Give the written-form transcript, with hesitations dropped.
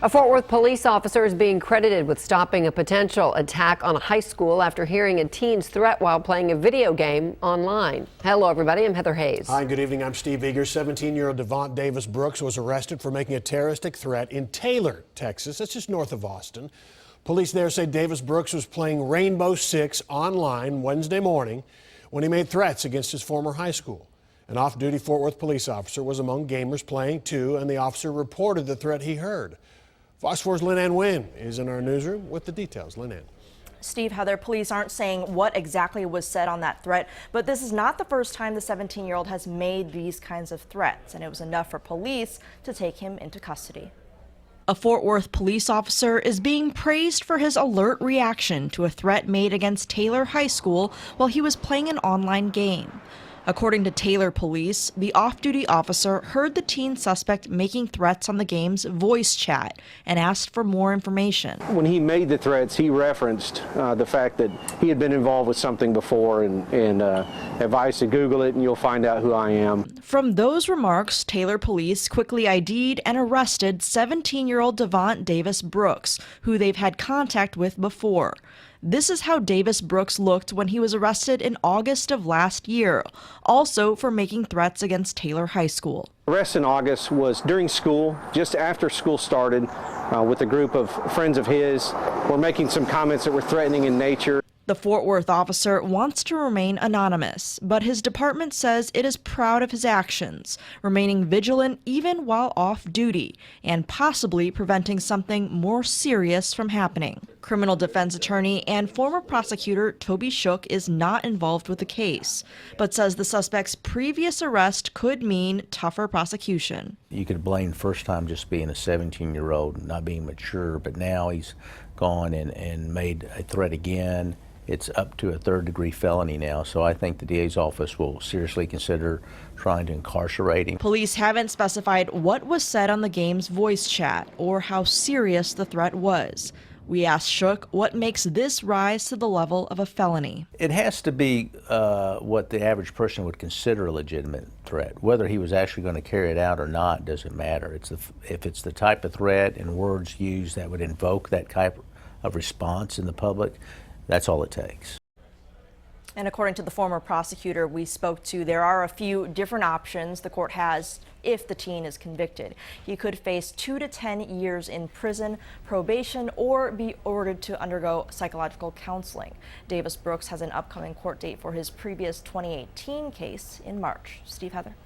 A Fort Worth police officer is being credited with stopping a potential attack on a high school after hearing a teen's threat while playing a video game online. Hello, everybody. I'm Heather Hayes. Hi, good evening. I'm Steve Eager. 17-year-old Devont Davis Brooks was arrested for making a terroristic threat in Taylor, Texas. That's just north of Austin. Police there say Davis Brooks was playing Rainbow Six online Wednesday morning when he made threats against his former high school. An off-duty Fort Worth police officer was among gamers playing too, and the officer reported the threat he heard. Fox 4's Lynn Wynn is in our newsroom with the details. Lynn. Steve, Heather, police aren't saying what exactly was said on that threat, but this is not the first time the 17-year-old has made these kinds of threats, and it was enough for police to take him into custody. A Fort Worth police officer is being praised for his alert reaction to a threat made against Taylor High School while he was playing an online game. According to Taylor police, the off-duty officer heard the teen suspect making threats on the game's voice chat and asked for more information. When he made the threats, he referenced the fact that he had been involved with something before and advised to Google it and you'll find out who I am. From those remarks, Taylor police quickly ID'd and arrested 17-year-old Devont Davis Brooks, who they've had contact with before. This is how Davis Brooks looked when he was arrested in August of last year, also for making threats against Taylor High School. Arrest in August was during school, just after school started, with a group of friends of his. Were making some comments that were threatening in nature. The Fort Worth officer wants to remain anonymous, but his department says it is proud of his actions, remaining vigilant even while off duty, and possibly preventing something more serious from happening. Criminal defense attorney and former prosecutor Toby Shook is not involved with the case, but says the suspect's previous arrest could mean tougher prosecution. You could blame first time just being a 17-year-old, not being mature, but now he's gone and made a threat again. It's up to a third-degree felony now, so I think the DA's office will seriously consider trying to incarcerate him. Police haven't specified what was said on the game's voice chat or how serious the threat was. We asked Shook what makes this rise to the level of a felony. It has to be what the average person would consider a legitimate threat. Whether he was actually going to carry it out or not doesn't matter. If it's the type of threat and words used that would invoke that type of response in the public, that's all it takes. And according to the former prosecutor we spoke to, there are a few different options the court has if the teen is convicted. He could face 2 to 10 years in prison, probation, or be ordered to undergo psychological counseling. Davis Brooks has an upcoming court date for his previous 2018 case in March. Steve, Heather.